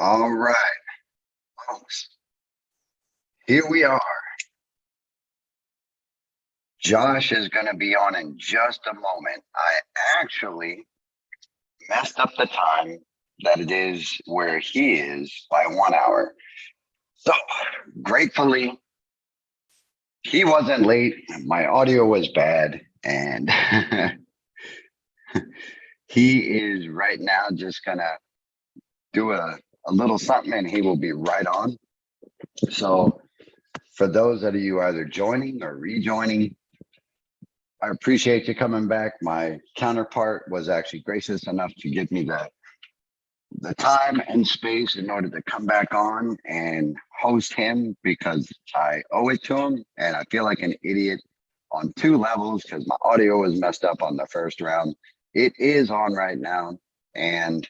All right, folks, here we are. Josh is going to be on in just a moment. I actually messed up the time that it is where he is by 1 hour. So, gratefully, he wasn't late. My audio was bad. And he is right now just going to do a little something and he will be right on. So, for those of you either joining or rejoining, I appreciate you coming back. My counterpart was actually gracious enough to give me the time and space in order to come back on and host him because I owe it to him. And I feel like an idiot on two levels because my audio was messed up on the first round. It is on right now. And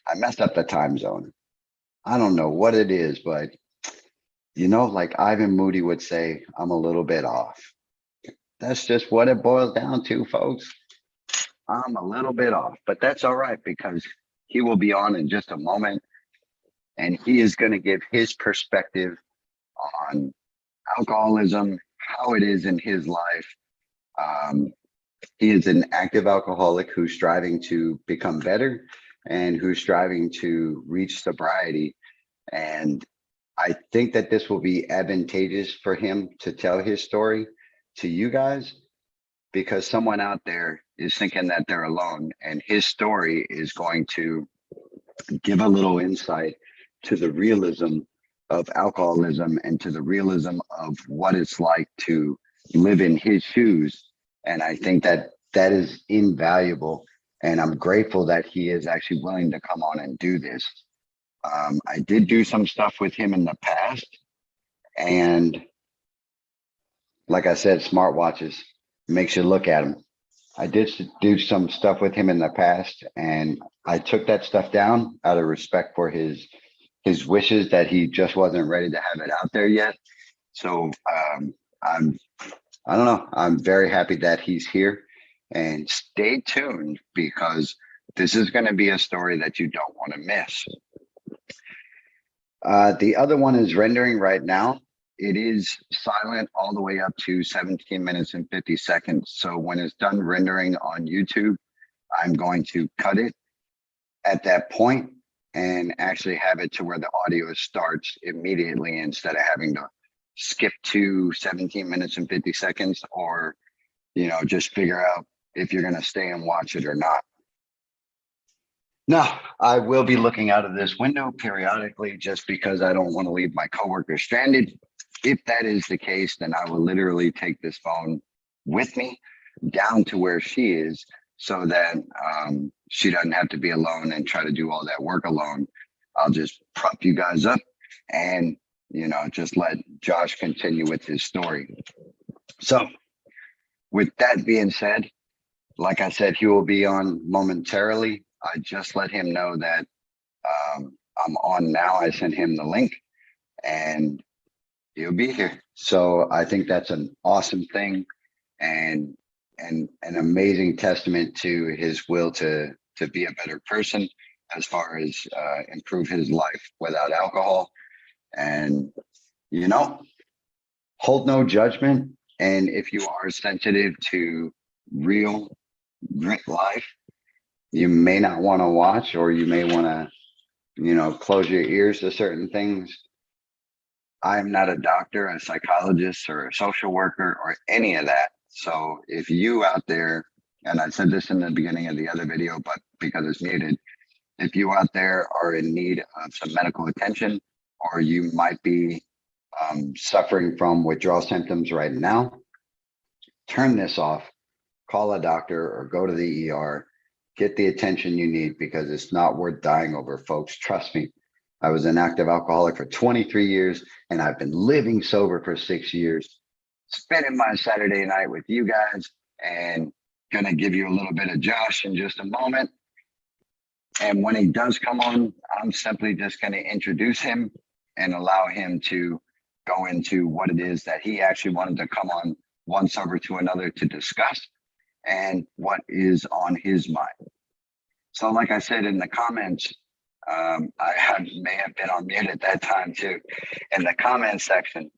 I messed up the time zone. I don't know what it is, but like Ivan Moody would say, I'm a little bit off. That's just what it boils down to, folks. I'm a little bit off, but that's all right because he will be on in just a moment and he is going to give his perspective on alcoholism, how it is in his life. He is an active alcoholic who's striving to become better and who's striving to reach sobriety. And I think that this will be advantageous for him to tell his story to you guys because someone out there is thinking that they're alone and his story is going to give a little insight to the realism of alcoholism and to the realism of what it's like to live in his shoes. And I think that that is invaluable. And I'm grateful that he is actually willing to come on and do this. I did do some stuff with him in the past. And like I said, smartwatches makes you look at them. I did do some stuff with him in the past, and I took that stuff down out of respect for his wishes that he just wasn't ready to have it out there yet. So I don't know. I'm very happy that he's here, and stay tuned because this is going to be a story that you don't want to miss. The other one is rendering right now. It is silent all the way up to 17 minutes and 50 seconds. So when it's done rendering on YouTube, I'm going to cut it at that point and actually have it to where the audio starts immediately instead of having to skip to 17 minutes and 50 seconds or, just figure out if you're going to stay and watch it or not. No, I will be looking out of this window periodically just because I don't want to leave my coworker stranded. If that is the case, then I will literally take this phone with me down to where she is so that she doesn't have to be alone and try to do all that work alone. I'll just prop you guys up and, just let Josh continue with his story. So with that being said, like I said, he will be on momentarily. I just let him know that I'm on now. I sent him the link and he'll be here. So I think that's an awesome thing and an amazing testament to his will to be a better person as far as improve his life without alcohol. And, hold no judgment. And if you are sensitive to real grit life, you may not want to watch, or you may want to, close your ears to certain things. I am not a doctor, a psychologist, or a social worker, or any of that. So if you out there, and I said this in the beginning of the other video, but because it's muted, if you out there are in need of some medical attention, or you might be suffering from withdrawal symptoms right now, turn this off, call a doctor, or go to the ER. Get the attention you need because it's not worth dying over, folks. Trust me. I was an active alcoholic for 23 years and I've been living sober for 6 years, spending my Saturday night with you guys and going to give you a little bit of Josh in just a moment. And when he does come on, I'm simply just going to introduce him and allow him to go into what it is that he actually wanted to come on one sober to another to discuss and what is on his mind. So like I said in the comments, may have been on mute at that time too. In the comment section,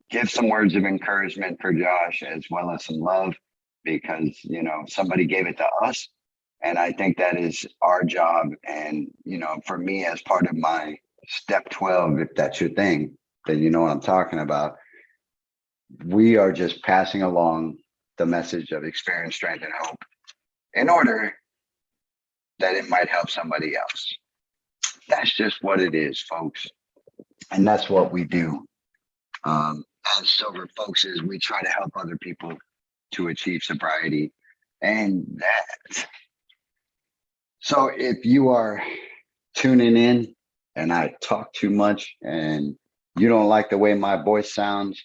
give some words of encouragement for Josh as well as some love, because somebody gave it to us, and I think that is our job. And for me, as part of my step 12, if that's your thing, then you know what I'm talking about. We are just passing along the message of experience, strength, and hope in order that it might help somebody else. That's just what it is, folks. And that's what we do. As sober folks, is we try to help other people to achieve sobriety. And that. So if you are tuning in and I talk too much and you don't like the way my voice sounds,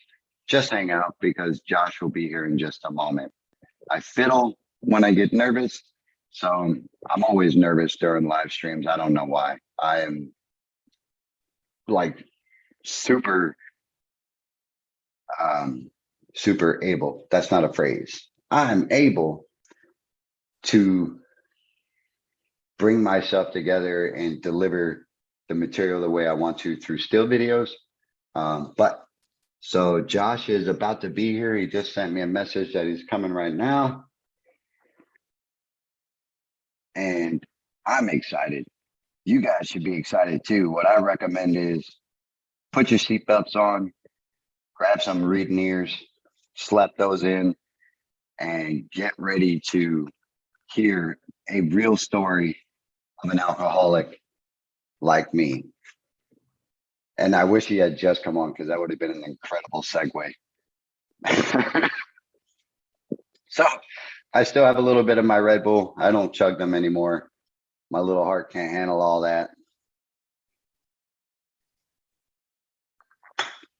just hang out, because Josh will be here in just a moment. I fiddle when I get nervous. So I'm always nervous during live streams. I don't know why. I am like super able. That's not a phrase. I'm able to bring myself together and deliver the material the way I want to through still videos. But so Josh is about to be here. He just sent me a message that he's coming right now. And I'm excited. You guys should be excited too. What I recommend is put your seatbelts on, grab some reading ears, slap those in, and get ready to hear a real story of an alcoholic like me. And I wish he had just come on, because that would have been an incredible segue. So I still have a little bit of my Red Bull. I don't chug them anymore. My little heart can't handle all that.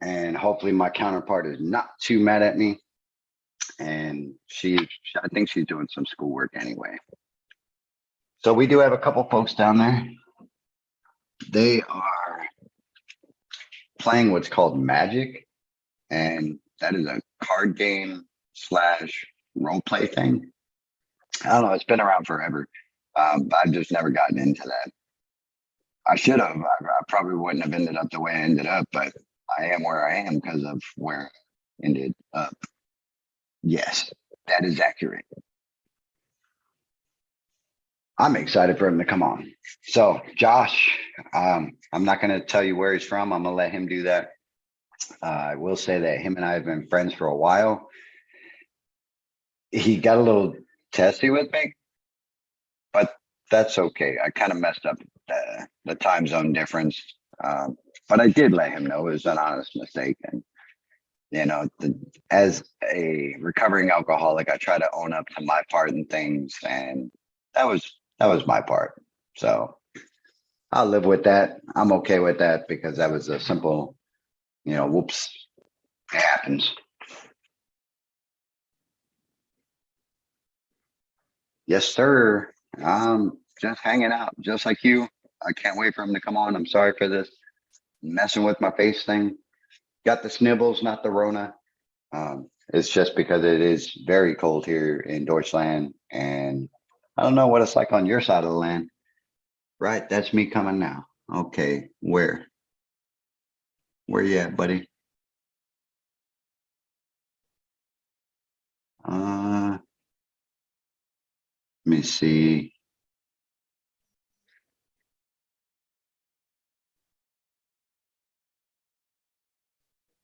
And hopefully my counterpart is not too mad at me. And I think she's doing some schoolwork anyway. So we do have a couple folks down there. They are playing what's called Magic. And that is a card game / role play thing. I don't know. It's been around forever. But I've just never gotten into that. I should have. I probably wouldn't have ended up the way I ended up, but I am where I am because of where I ended up. Yes, that is accurate. I'm excited for him to come on. So Josh, I'm not going to tell you where he's from. I'm going to let him do that. I will say that him and I have been friends for a while. He got a little testy with me, but that's okay. I kind of messed up the time zone difference. But I did let him know it was an honest mistake. And, as a recovering alcoholic, I try to own up to my part in things. And that was my part. So I'll live with that. I'm okay with that, because that was a simple, whoops, it happens. Yes, sir. Just hanging out, just like you. I can't wait for him to come on. I'm sorry for this messing with my face thing. Got the snibbles, not the Rona. It's just because it is very cold here in Deutschland, and I don't know what it's like on your side of the land. Right, that's me coming now. Okay, where you at, buddy? Let me see.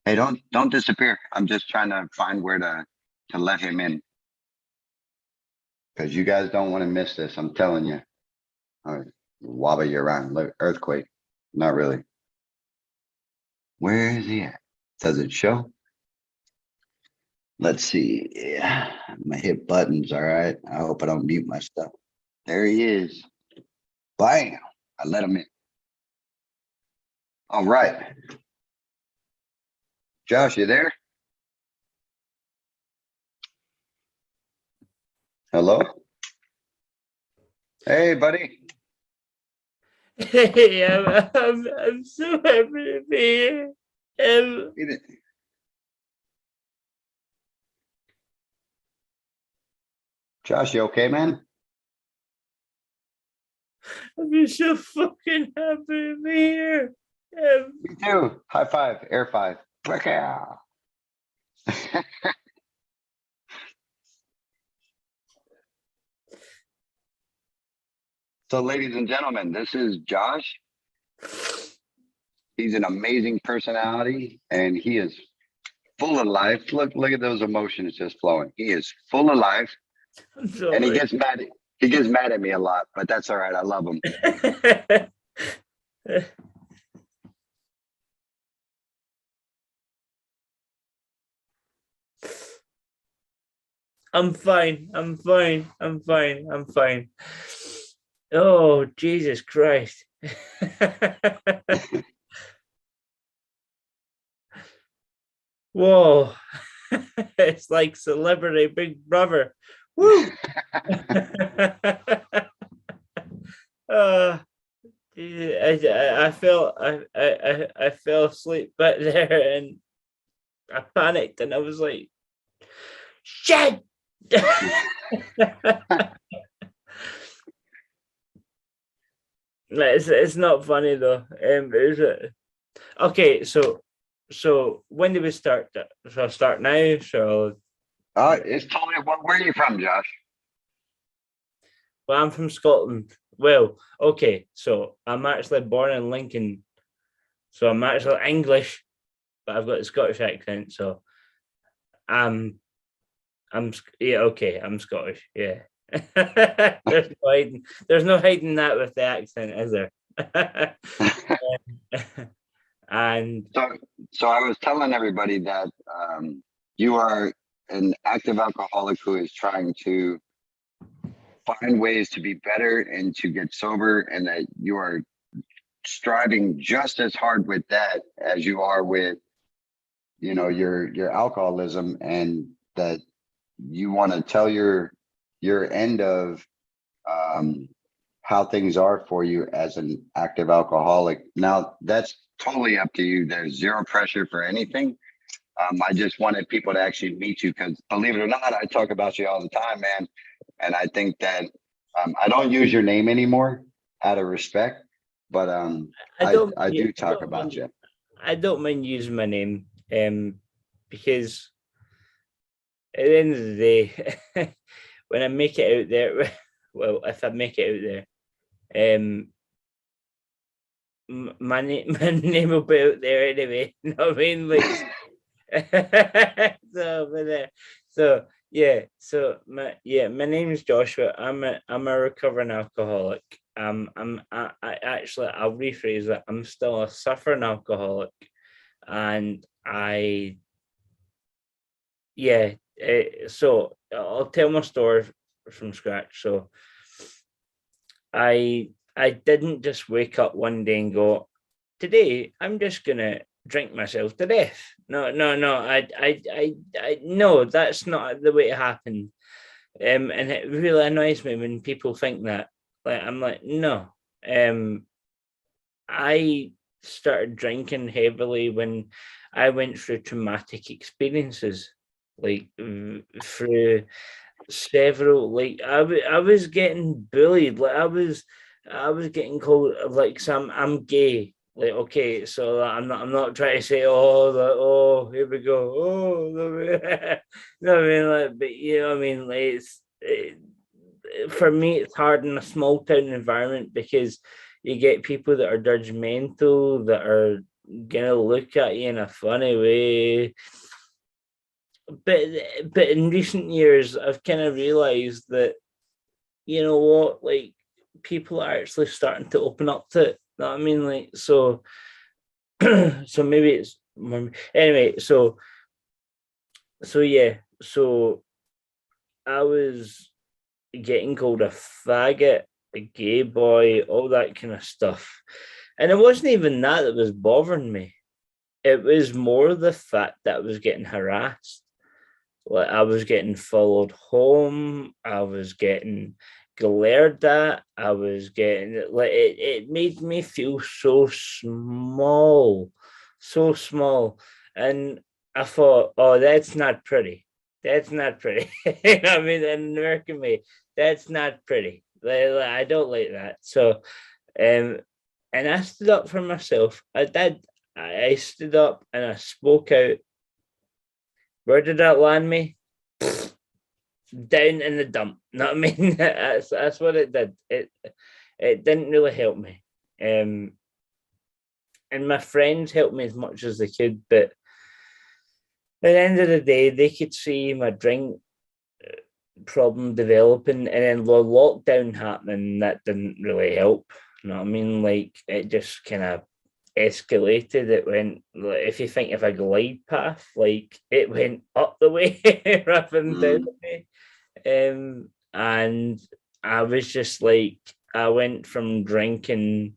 Hey, don't disappear. I'm just trying to find where to let him in, because you guys don't want to miss this. I'm telling you. All right, wobble you around. Look, earthquake. Not really. Where is he at? Does it show? Let's see. Yeah, I'm gonna hit buttons. All right. I hope I don't mute my stuff. There he is. Bam. I let him in. All right. Josh, you there? Hello? Hey, buddy. Hey, I'm so happy to be here. Josh, you okay, man? I've been so fucking happy to be here. Me too. High five, air five. Yeah. So, ladies and gentlemen, this is Josh. He's an amazing personality, and he is full of life. Look at those emotions just flowing. He is full of life, I'm and he sorry. gets mad. He gets mad at me a lot, but that's all right. I love him. I'm fine. I'm fine. I'm fine. I'm fine. Oh, Jesus Christ. Whoa. It's like Celebrity Big Brother. Woo. uh, I fell I fell asleep back there and I panicked and I was like, shit. It's not funny though. Is it? Okay, so when do we start? Shall I start now? So It's totally. Where are you from, Josh? well, I'm from Scotland. Well, okay, so I'm actually born in Lincoln, so I'm actually English, but I've got a Scottish accent. So I'm yeah, okay, I'm Scottish. Yeah. There's no hiding that with the accent, is there? And So, so I was telling everybody that you are an active alcoholic who is trying to find ways to be better and to get sober, and that you are striving just as hard with that as you are with, your alcoholism, and that you want to tell your end of um, how things are for you as an active alcoholic. Now, that's totally up to you. There's zero pressure for anything. I just wanted people to actually meet you because, believe it or not, I talk about you all the time, man. And I think that I don't use your name anymore out of respect, but I I don't I do I talk don't about mind you. I don't mind using my name because at the end of the day, when I make it out there, well, if I make it out there, my name my name will be out there anyway. You know what I mean? Like so, so yeah, my name is Joshua. I'm a recovering alcoholic. I actually I'll rephrase that. I'm still a suffering alcoholic, and I yeah. So I'll tell my story from scratch. So I didn't just wake up one day and go, today I'm just gonna drink myself to death. No, no, no. No, that's not the way it happened. And it really annoys me when people think that. Like I'm like, no. I started drinking heavily when I went through traumatic experiences, like through several. Like I was getting bullied. Like I was getting called like some. I'm gay. Like okay, so I'm not trying to say here we go no I mean like but you know what I mean like for me it's hard in a small town environment because you get people that are judgmental that are gonna look at you in a funny way but in recent years I've kind of realized that you know what like people are actually starting to open up to it. You know what I mean? Like so so maybe it's more anyway, so yeah, so I was getting called a faggot, a gay boy, all that kind of stuff. And it wasn't even that was bothering me. It was more the fact that I was getting harassed. Like I was getting followed home. I was getting glared at. I was getting like it made me feel so small. And I thought, oh, that's not pretty. That's not pretty. You know what I mean? In an American way, that's not pretty. I don't like that. So, and I stood up for myself. I did. I stood up and I spoke out. Where did that land me? Down in the dump. Know what I mean? That's what it did. It didn't really help me. And my friends helped me as much as they could, but at the end of the day, they could see my drink problem developing, and then the lockdown happening. That didn't really help. You know what I mean? Like, it just kind of escalated. It went, like, if you think of a glide path, like, it went up the way rather than down the way. And I was just like, I went from drinking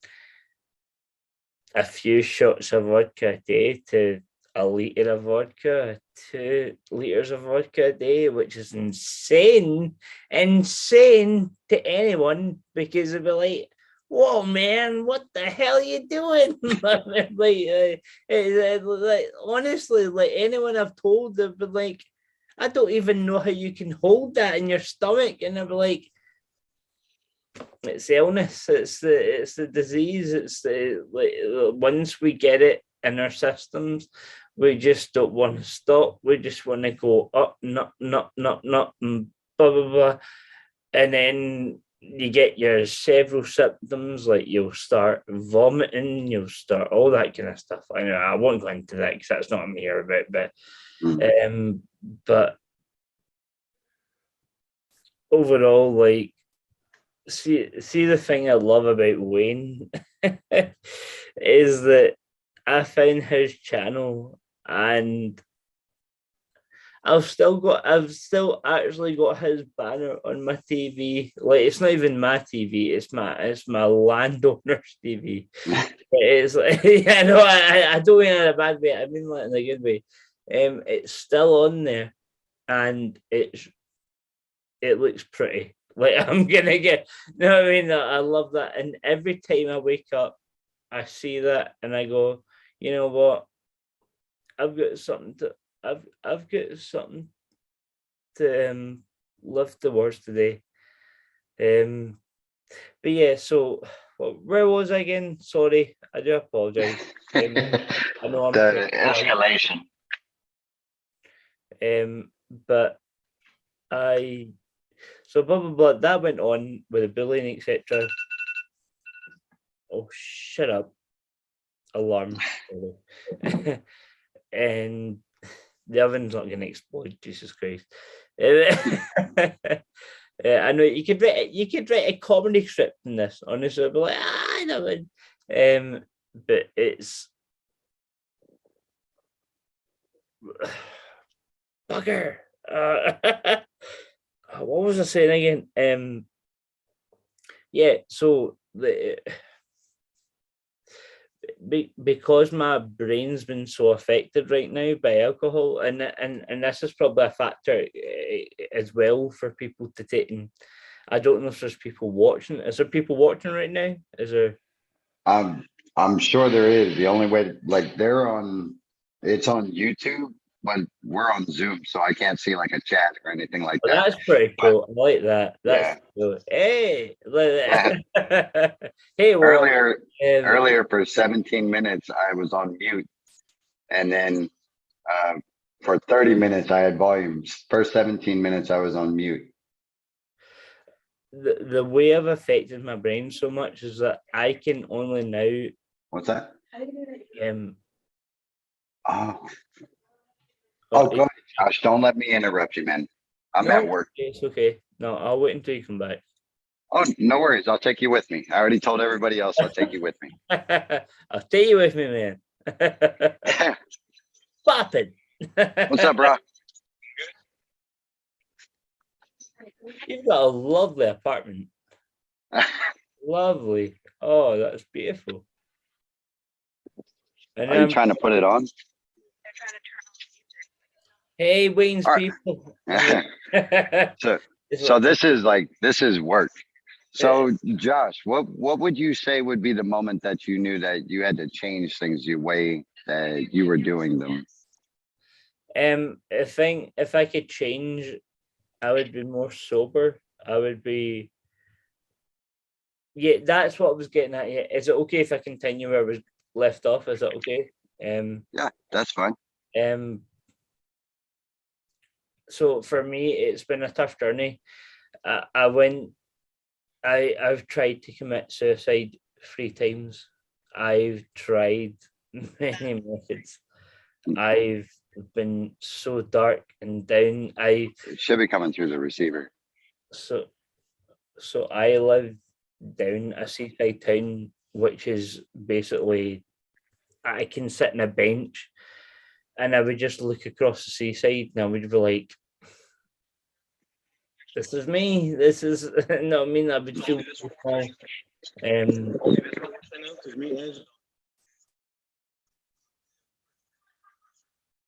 a few shots of vodka a day to a liter of vodka, 2 liters of vodka a day, which is insane to anyone, because they'd be like, "Whoa, man, what the hell are you doing?" Like, honestly, like, anyone I've told, they've been like, "I don't even know how you can hold that in your stomach," and they'll be like, it's the illness, it's the disease, it's the, like, once we get it in our systems, we just don't want to stop. We just want to go up, not, and blah blah blah, and then you get your several symptoms, like you'll start vomiting, you'll start all that kind of stuff. I know I won't go into that because that's not what I'm here about, but overall, like, see the thing I love about Wayne is that I found his channel, and I've still actually got his banner on my TV. Like, it's not even my TV, it's my landowner's TV. It's like, yeah, no, I don't mean in a bad way, I mean like in a good way. It's still on there, and it looks pretty. Like, I'm gonna get, you know what I mean? I love that. And every time I wake up, I see that and I go, you know what? I've got something to I've got something to live towards today. But yeah, so, well, where was I again? Sorry, I do apologize. I know I'm The escalation. but I so blah blah blah, that went on with the bullying, etc. Oh, shut up. Alarm. And the oven's not going to explode. Jesus Christ. I know you could write a comedy script in this, honestly. I'd be like, I know it. But it's bugger. What was I saying again? Yeah, so because my brain's been so affected right now by alcohol, and this is probably a factor as well for people to take in. I don't know if there's people watching. Is there people watching right now? Is there? I'm sure there is. The only way, like, it's on YouTube, but we're on Zoom, so I can't see like a chat or anything like Oh, that. that's pretty But cool. I like that. That's yeah, cool. Hey, yeah. hey, well, Earlier for 17 minutes, I was on mute, and then for 30 minutes, I had volumes. First 17 minutes, I was on mute. the way I've affected my brain so much is that I can only now What's that? um Oh, go ahead, Josh. Don't let me interrupt you, man. I'm at work. It's okay. No, I'll wait until you come back. Oh, no worries. I'll take you with me. I already told everybody else I'll take you with me. I'll take you with me, man. Poppin'. What's up, bro? You've got a lovely apartment. Lovely. Oh, that's beautiful. And Are you trying to put it on? Hey, Wayne's All right. people. So this is work. So Josh, what would you say would be the moment that you knew that you had to change things the way that you were doing them? I think if I could change, I would be more sober. I would be yeah, that's what I was getting at. Yeah. Is it okay if I continue where I was left off? Is that okay? Yeah, that's fine. Um. So for me, it's been a tough journey. I went. I've tried to commit suicide 3 times. I've tried many methods. I've been so dark and down. It should be coming through the receiver. So so I live down a seaside town, which is basically I can sit on a bench and I would just look across the seaside and I would be like, "This is me. This is no, I mean I would feel so small." Um,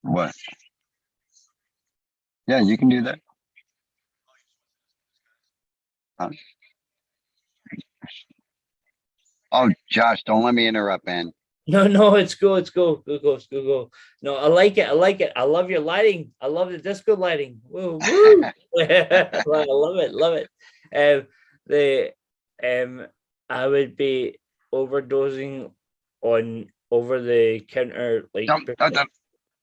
What? Yeah, you can do that. Huh? Oh, Josh, don't let me interrupt, man. No, no, it's go, it's go, go, go, go, go. No, I like it. I like it. I love your lighting. I love the disco lighting. Woo, woo. I love it, love it. The I would be overdosing on over the counter like Don't, don't, don't.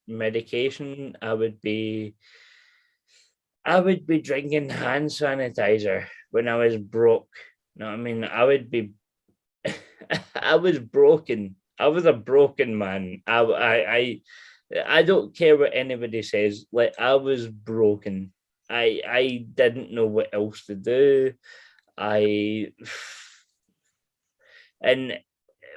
medication. I would be drinking hand sanitizer when I was broke. No, I mean I would be I was broken. I was a broken man. I don't care what anybody says. Like I was broken. I didn't know what else to do. I and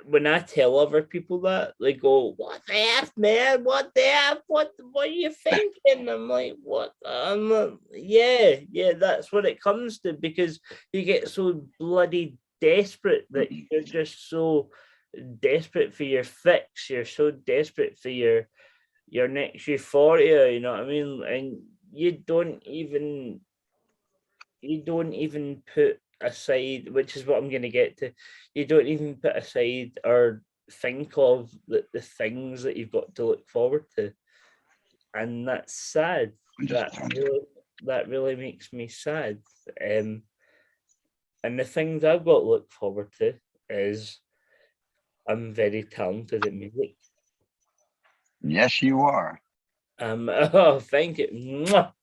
when I tell other people that, they go, "What the f, man? What the f? What are you thinking?" I'm like, "What? Yeah, yeah. That's what it comes to because you get so bloody desperate that you're just so desperate for your fix. You're so desperate for your next euphoria. You know what I mean? And you don't even put aside, which is what I'm going to get to. You don't even put aside or think of the things that you've got to look forward to, and that's sad. That really makes me sad. Um, and the things I've got to look forward to is I'm very talented at music. Yes, you are. Oh, thank you. Mwah.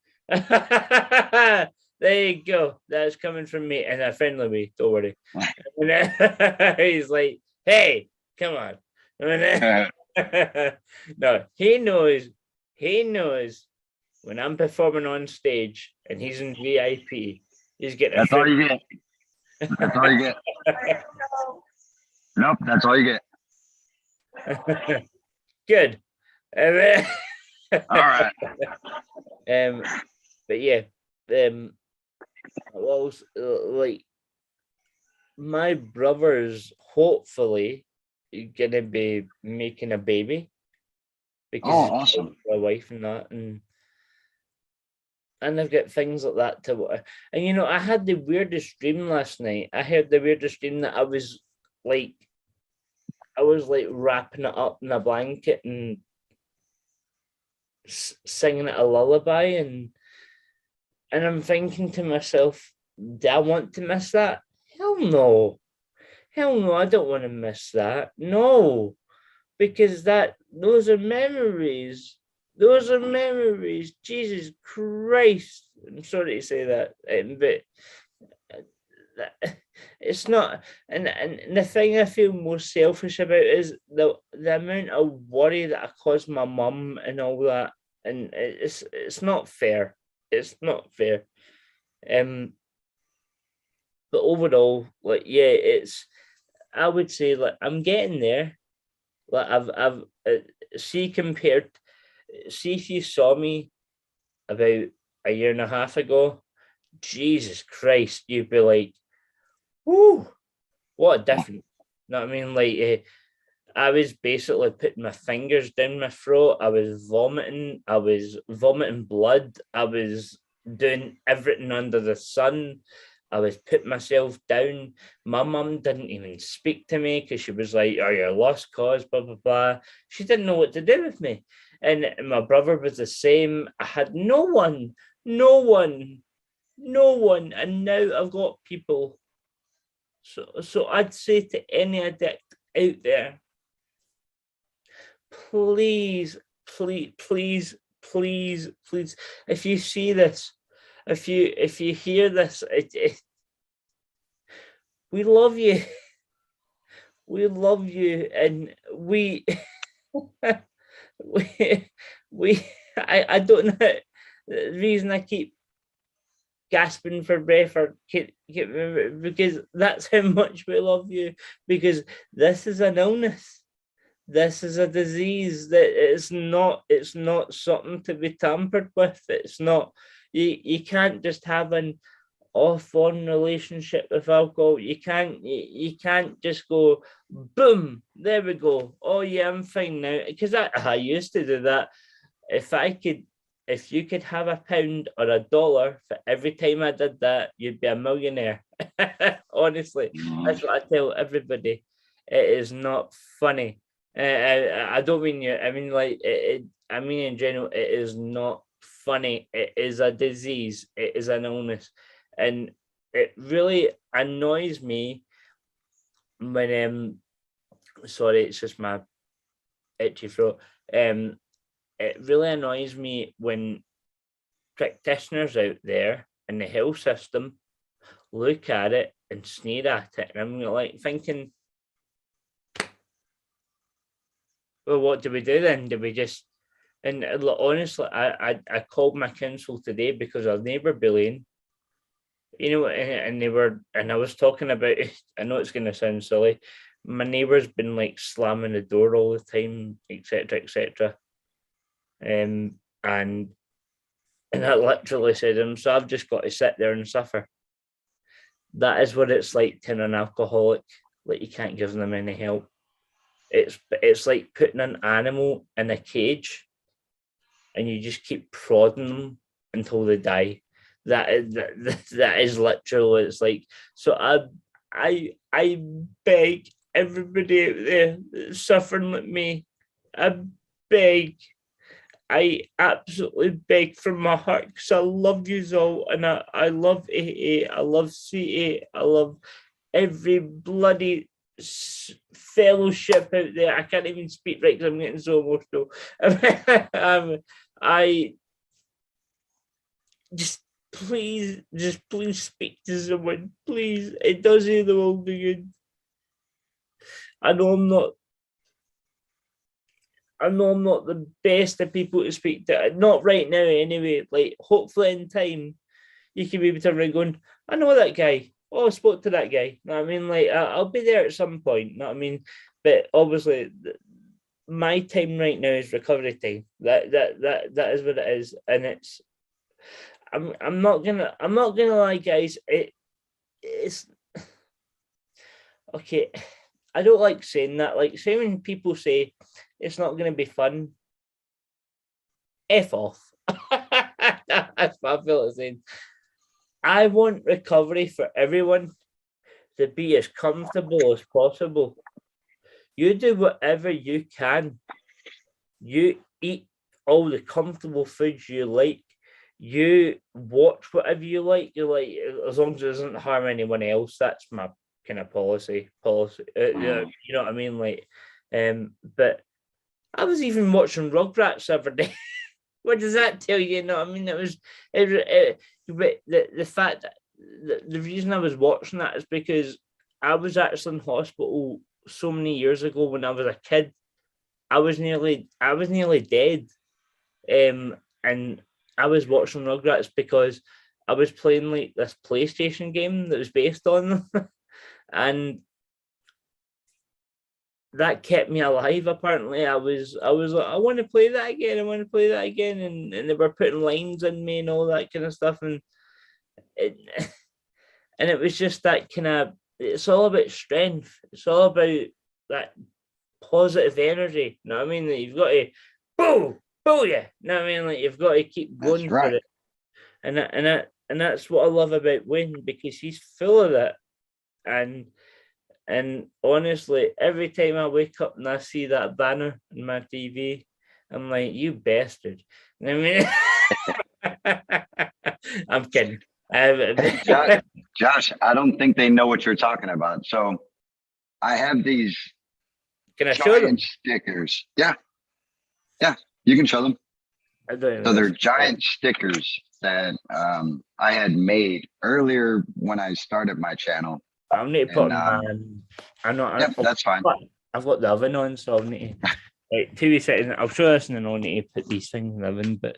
There you go. That's coming from me in a friendly way. Don't worry. He's like, "Hey, come on." No, he knows. He knows when I'm performing on stage and he's in VIP, he's getting a That's all free. you get. That's all you get. Nope, that's all you get. Good. All right. Um, but yeah, well, like my brother's hopefully gonna be making a baby Oh, because he's awesome. got a wife and that, and I've got things like that to. And I had the weirdest dream last night. I had the weirdest dream that like I was like wrapping it up in a blanket and singing it a lullaby, and I'm thinking to myself, do I want to miss that? Hell no. Hell no, I don't want to miss that. No, because those are memories. Those are memories. Jesus Christ. I'm sorry to say that, but it's not. And the thing I feel most selfish about is the amount of worry that I caused my mum and all that, and it's not fair. It's not fair. Um, but overall, like yeah, I would say like I'm getting there. Like I've see compared. See if you saw me about a year and a half ago, Jesus Christ, you'd be like, "Whoo, what a difference!" You know what I mean? Like I was basically putting my fingers down my throat. I was vomiting. I was vomiting blood. I was doing everything under the sun. I was putting myself down. My mum didn't even speak to me because she was like, "Oh, you're a lost cause, blah, blah, blah." She didn't know what to do with me. And my brother was the same. I had no one, no one, no one. And now I've got people So I'd say to any addict out there, please, please, please, please, please, if you see this, if you hear this, we love you. We love you, and we we we I don't know the reason I keep gasping for breath or because that's how much we love you, because this is an illness, this is a disease that it's not something to be tampered with. It's not, you can't just have an off on relationship with alcohol. You can't just go boom, there we go, oh yeah, I'm fine now, because I used to do that. If I could, if you could have £1 or $1 for every time I did that, you'd be a millionaire. Honestly, that's what I tell everybody. It is not funny. I don't mean you. I mean I mean in general, it is not funny. It is a disease. It is an illness, and it really annoys me when sorry, it's just my itchy throat. It really annoys me when practitioners out there in the health system look at it and sneer at it, and I'm like thinking, well, what do we do then? Do we just, and honestly, I called my council today because of neighbour bullying, you know, and they were, and I was talking about it. I know it's going to sound silly. My neighbour's been like slamming the door all the time, etc., etc. And I literally said to him, so I've just got to sit there and suffer. That is what it's like to an alcoholic. Like, you can't give them any help. It's like putting an animal in a cage and you just keep prodding them until they die. That is literally what it's like. So I beg everybody out there that's suffering like me, I beg, I absolutely beg from my heart, because I love you all, and I love AA, I love CA, I love every bloody fellowship out there. I can't even speak right because I'm getting so emotional. I just please speak to someone, please. It does you the world good. I know I'm not the best of people to speak to. Not right now, anyway. Like, hopefully in time, you can be able to ring going, I know that guy. Oh, I spoke to that guy. You know what I mean? Like, I'll be there at some point. You know what I mean? But obviously, my time right now is recovery time. That is what it is, and it's. I'm not gonna lie, guys. It's okay. I don't like saying that. Like, say when people say it's not going to be fun, F off. That's what I feel like saying. I want recovery for everyone to be as comfortable as possible. You do whatever you can. You eat all the comfortable foods you like. You watch whatever you like. You like, as long as it doesn't harm anyone else. That's my kind of policy. You know what I mean? Like, but I was even watching Rugrats every day. What does that tell you? You know what I mean? But the fact that the reason I was watching that is because I was actually in hospital so many years ago when I was a kid. I was nearly dead. And I was watching Rugrats because I was playing like this PlayStation game that was based on them. And that kept me alive. Apparently, I was like, I want to play that again. I want to play that again, and they were putting lines in me and all that kind of stuff, and it and it was just that kind of. It's all about strength. It's all about that positive energy. You know what I mean? That you've got to boo you. You know what I mean? Like, you've got to keep going for it, and that's what I love about Wayne, because he's full of that. And honestly, every time I wake up and I see that banner in my TV, I'm like, you bastard. I mean, I'm kidding. Hey, Josh, I don't think they know what you're talking about. So I have these Can I show giant them? stickers. Yeah, yeah, you can show them. I don't even So know. they're giant stickers that I had made earlier when I started my channel. I'll need to put And them. I know. yeah, that's fine. I've got the oven on, so I'll need to. Right, 2 seconds. I'll show this, and then I'll need to put these things in the oven. But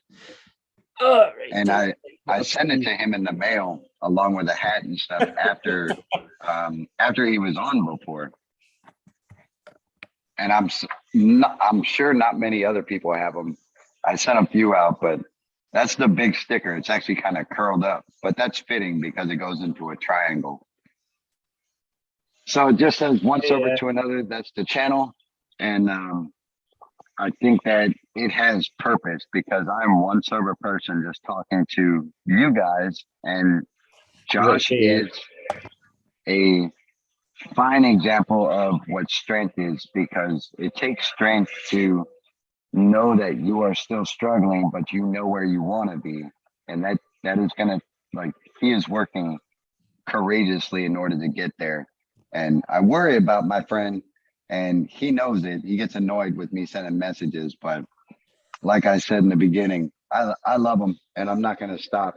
right, And I sent it to him in the mail along with a hat and stuff after he was on before. And I'm sure not many other people have them. I sent a few out, but that's the big sticker. It's actually kind of curled up, but that's fitting because it goes into a triangle. So it just says once over Yeah, to another. That's the channel, and I think that it has purpose because I'm one sober person just talking to you guys, and Josh exactly. Yeah. is a fine example of what strength is because it takes strength to know that you are still struggling, but you know where you want to be, and that is gonna like he is working courageously in order to get there. And I worry about my friend, and he knows it. He gets annoyed with me sending messages, but like I said in the beginning, I love him, and I'm not gonna stop.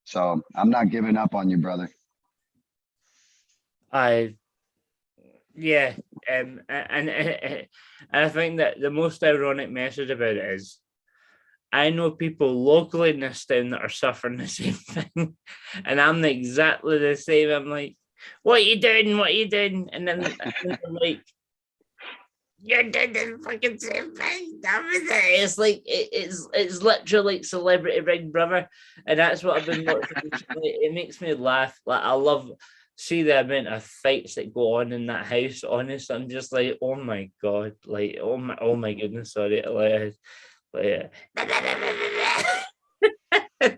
So I'm not giving up on you, brother. I yeah. And I think that the most ironic message about it is I know people locally in this town that are suffering the same thing, and I'm exactly the same. I'm like, "What are you doing? What are you doing?" And then I'm like, "You're doing the fucking same thing." That was it. It's like it's literally like Celebrity Big Brother, and that's what I've been watching. It makes me laugh. Like I love see the amount of fights that go on in that house. Honest, I'm just like, oh my god, like oh my goodness, sorry, like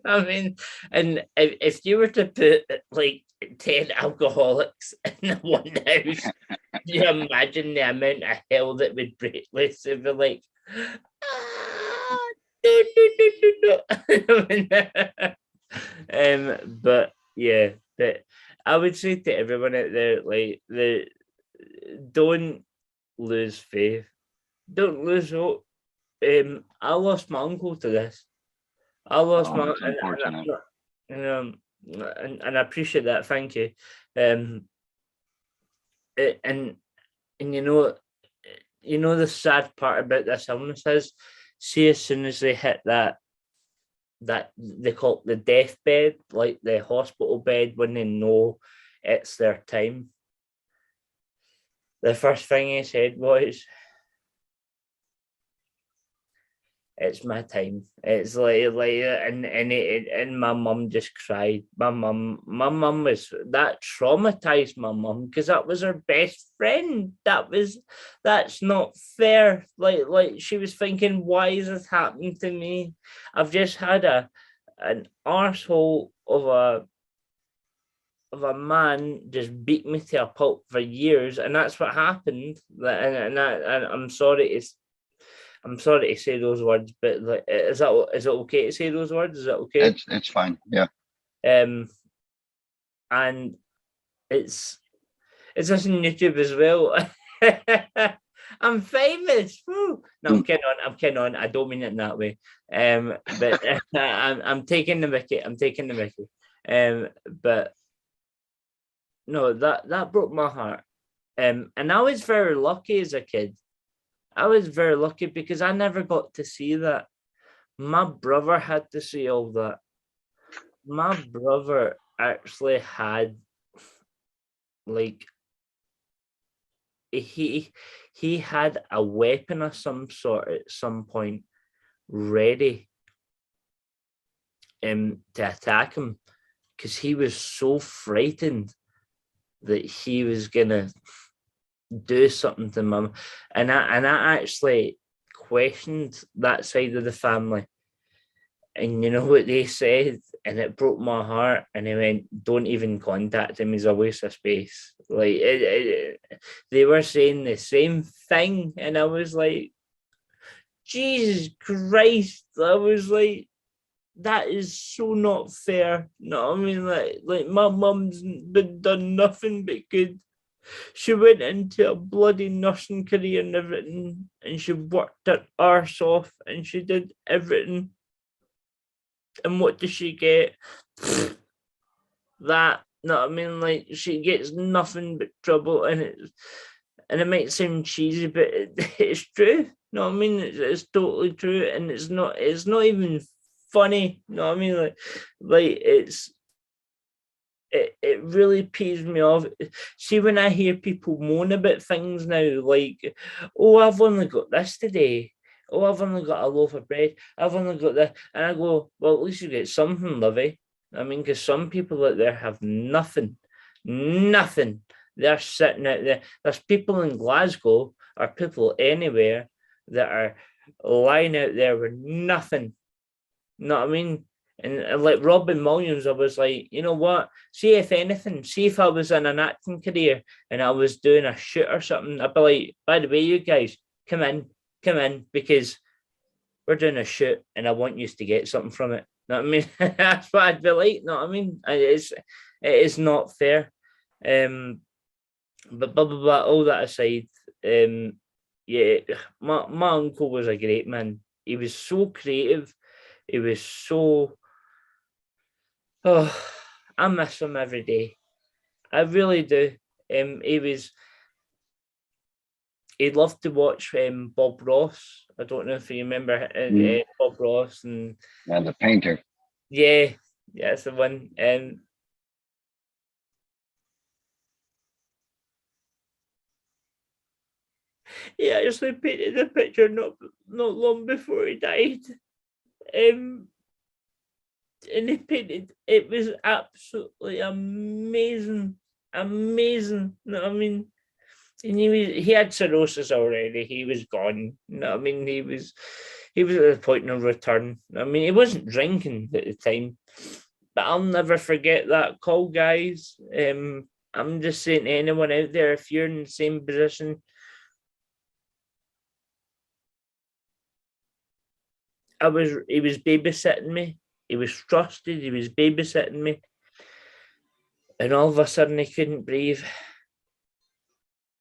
I mean, and if you were to put like 10 alcoholics in one house, do you imagine the amount of hell that would break loose? It'd be like, ah, no, no, no, no, no. But yeah, but I would say to everyone out there, like, don't lose faith, don't lose hope. I lost my uncle to this. I lost Oh, my that's unfortunate. and, and I appreciate that. Thank you. Um, and you know the sad part about this illness is, see, as soon as they hit that they call it the deathbed, like the hospital bed, when they know it's their time. The first thing he said was, it's my time. It's and my mum just cried. My mum was that traumatized my mum because that was her best friend. That's not fair. Like she was thinking, why is this happening to me? I've just had an arsehole of a man just beat me to a pulp for years, and that's what happened. And I'm sorry to say those words, but like, is it okay to say those words? Is that okay? It's fine. Yeah. Um, and it's just on YouTube as well. I'm famous. Woo. No, I'm kidding on. I'm kidding on. I don't mean it in that way. But I'm taking the Mickey. I'm taking the Mickey. But no, that broke my heart. And I was very lucky as a kid. I was very lucky because I never got to see that. My brother had to see all that. My brother actually had like he he had a weapon of some sort at some point ready to attack him because he was so frightened that he was gonna do something to mum. And I actually questioned that side of the family. And you know what they said? And it broke my heart. And they went, don't even contact him. He's a waste of space. Like, they were saying the same thing. And I was like, Jesus Christ. I was like, that is so not fair. No, I mean, like my mum's been done nothing but good. She went into a bloody nursing career and everything, and she worked her arse off, and she did everything. And what does she get? That, no, I mean, like, she gets nothing but trouble, and it might sound cheesy, but it's true. No, I mean, it's totally true, and it's not even funny. No, I mean, like it really pees me off. See, when I hear people moan about things now, like, oh, I've only got this today. Oh, I've only got a loaf of bread. I've only got this. And I go, well, at least you get something, lovey. I mean, because some people out there have nothing. Nothing. They're sitting out there. There's people in Glasgow or people anywhere that are lying out there with nothing. You know what I mean? And like Robin Williams, I was like, you know what? See if anything, see if I was in an acting career and I was doing a shoot or something, I'd be like, by the way, you guys, come in, because we're doing a shoot and I want you to get something from it. You know what I mean? That's what I'd be like. You know what I mean? It is not fair. But blah blah blah. All that aside, yeah, my uncle was a great man. He was so creative. He was so, oh, I miss him every day. I really do. He was. He loved to watch Bob Ross. I don't know if you remember Bob Ross and the painter. yeah, that's the one. He actually painted a picture not long before he died. Um, and he painted. It was absolutely amazing, amazing. You know what I mean? And he had cirrhosis already. He was gone. You know what I mean? He was at the point of return. I mean, he wasn't drinking at the time, but I'll never forget that call, guys. I'm just saying to anyone out there, if you're in the same position, he was babysitting me. He was trusted. He was babysitting me, and all of a sudden he couldn't breathe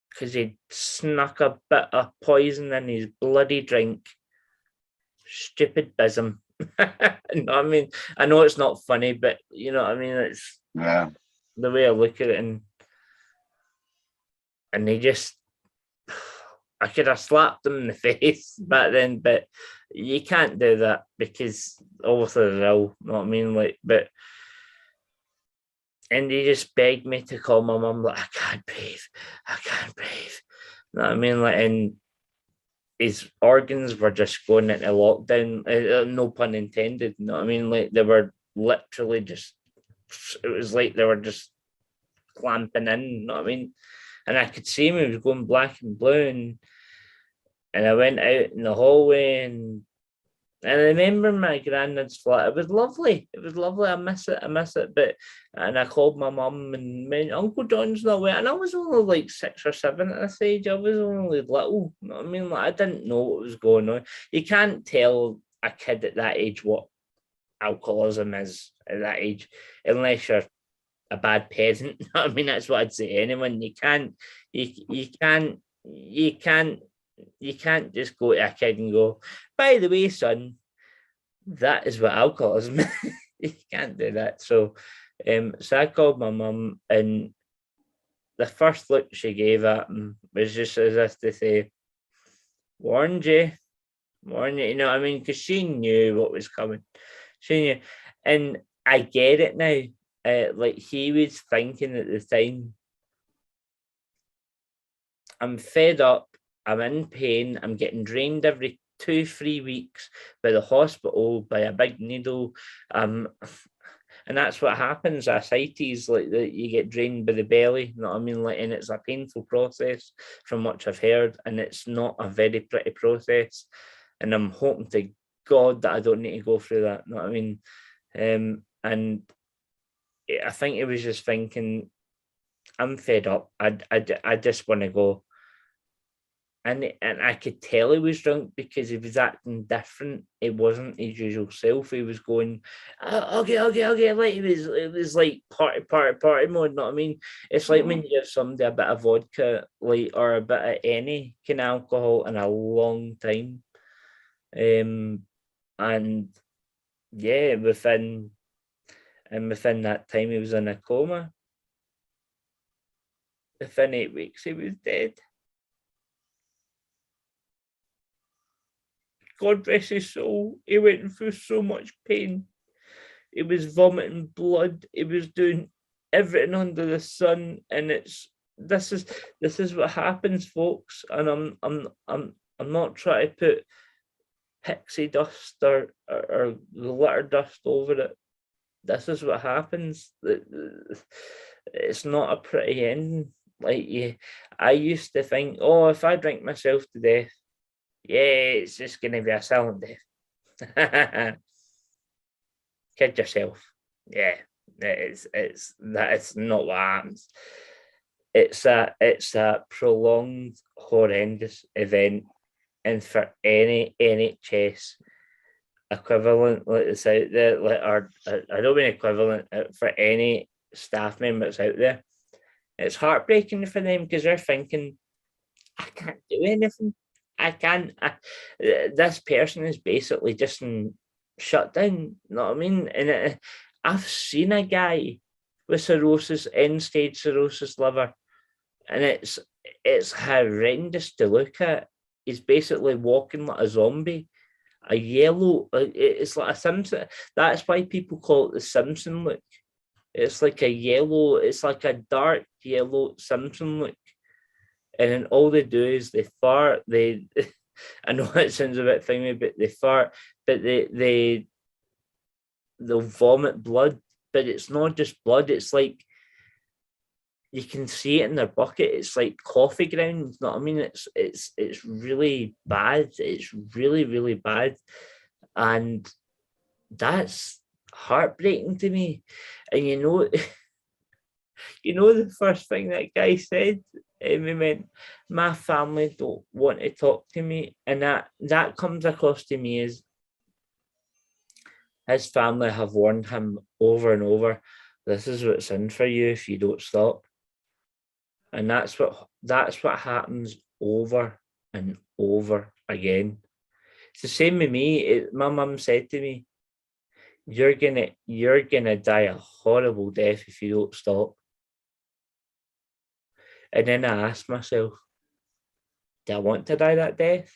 because he'd snuck a bit of poison in his bloody drink. Stupid bism. No, I mean, I know it's not funny, but you know what I mean? It's the way I look at it, and they just, I could have slapped them in the face back then, but you can't do that because obviously they're ill, you know what I mean? Like, but, and he just begged me to call my mum, like, I can't breathe, I can't breathe. You know what I mean? Like, and his organs were just going into lockdown, no pun intended. You know what I mean? Like, they were literally just, it was like they were just clamping in, you know what I mean? And I could see him, he was going black and blue, and I went out in the hallway, and I remember my granddad's flat. It was lovely. It was lovely. I miss it. I miss it. But and I called my mum, and my Uncle John's not away. And I was only like 6 or 7 at this age. I was only little. You know what I mean? Like, I didn't know what was going on. You can't tell a kid at that age what alcoholism is at that age, unless you're a bad parent. I mean, that's what I'd say to anyone. You can't, you can't, you can't just go to a kid and go, by the way, son, that is what alcoholism is. You can't do that. So I called my mum, and the first look she gave at him was just as if to say, warned you, warned you, you know what I mean? Because she knew what was coming. She knew. And I get it now. Like, he was thinking at the time, I'm fed up, I'm in pain, I'm getting drained every 2-3 weeks by the hospital by a big needle. And that's what happens. Ascites, like, that you get drained by the belly, you know what I mean? Like, and it's a painful process from what I've heard, and it's not a very pretty process. And I'm hoping to God that I don't need to go through that, you know what I mean? And I think he was just thinking, I'm fed up. I just want to go. and I could tell he was drunk because he was acting different. It wasn't his usual self. He was going, okay. Like it was like party mode. You know what I mean? It's like when you give somebody a bit of vodka, like, or a bit of any kind of alcohol in a long time. And yeah, within that time he was in a coma. Within 8 weeks he was dead. God rest his soul. He went through so much pain. He was vomiting blood. He was doing everything under the sun, and this is what happens, folks. And I'm not trying to put pixie dust or glitter dust over it. This is what happens. It's not a pretty ending. Like, I used to think, oh, if I drink myself to death, yeah, it's just gonna be a silent death. Kid yourself. Yeah, that's not what happens. It's a prolonged, horrendous event, and for any NHS equivalent that's out there, like, or I don't mean equivalent, for any staff member that's out there, it's heartbreaking for them because they're thinking, I can't do anything. I can't. This person is basically just shut down. You know what I mean? And I've seen a guy with cirrhosis, end-stage cirrhosis liver, and it's horrendous to look at. He's basically walking like a zombie. A yellow, it's like a Simpson. That's why people call it the Simpson look. It's like a yellow, it's like a dark yellow Simpson look. And then all they do is they fart. I know it sounds a bit thingy, but they fart, but they'll vomit blood. But it's not just blood. It's like you can see it in their bucket. It's like coffee grounds. You know what I mean? It's really bad. It's really, really bad, and that's heartbreaking to me. And the first thing that guy said, he went, "My family don't want to talk to me," and that comes across to me as his family have warned him over and over. This is what's in for you if you don't stop. And that's what happens over and over again. It's the same with me. My mum said to me, you're gonna die a horrible death if you don't stop." And then I asked myself, do I want to die that death?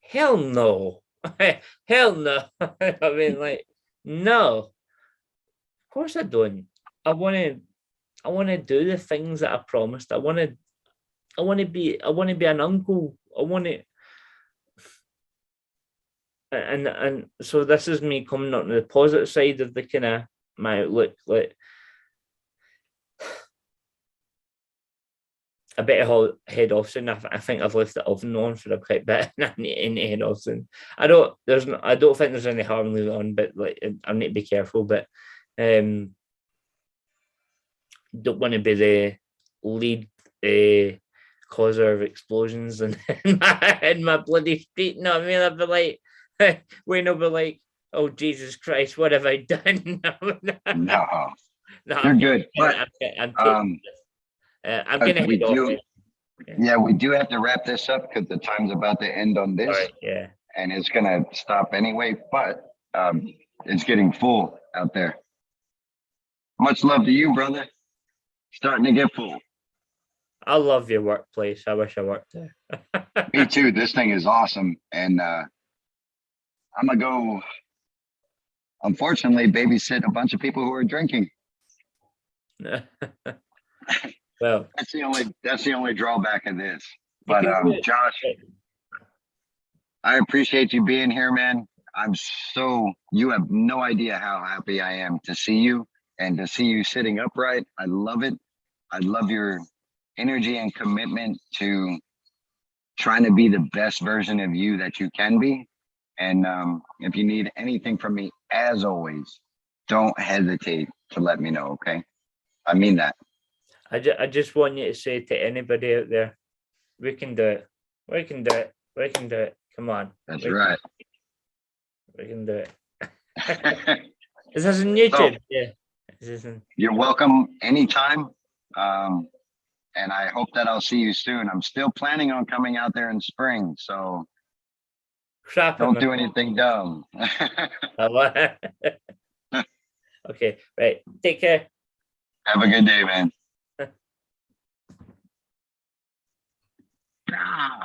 Hell no. Hell no. I mean, like, no. Of course I don't. I wanna do the things that I promised. I wanna be an uncle. I wanna, and so this is me coming on the positive side of the kind of my outlook. Like, a bit of head off soon. I think I've left the oven on for a quite bit. I need to head off soon. I don't think there's any harm leaving it on, but like, I need to be careful. But don't want to be the lead causer of explosions in my bloody street. You know what I mean? I'd be like, Wayne will be like, "Oh Jesus Christ, what have I done?" No, No, you're good. But I'm gonna head off. Yeah, we do have to wrap this up because the time's about to end on this. Sorry, yeah. And it's gonna stop anyway. But it's getting full out there. Much love to you, brother. Starting to get full. I love your workplace. I wish I worked there. Me too. This thing is awesome. And I'm gonna go, unfortunately, babysit a bunch of people who are drinking. Well, that's the only drawback of this. But Josh, I appreciate you being here, man. You have no idea how happy I am to see you and to see you sitting upright. I love it. I love your energy and commitment to trying to be the best version of you that you can be. And if you need anything from me, as always, don't hesitate to let me know, okay? I mean that. I just want you to say to anybody out there, we can do it. We can do it. We can do it. Come on. That's we, right. We can do it. Is this on YouTube? Yeah. You're welcome anytime. And I hope that I'll see you soon. I'm still planning on coming out there in spring, so don't do anything dumb. Okay, right. Take care. Have a good day, man. Ah.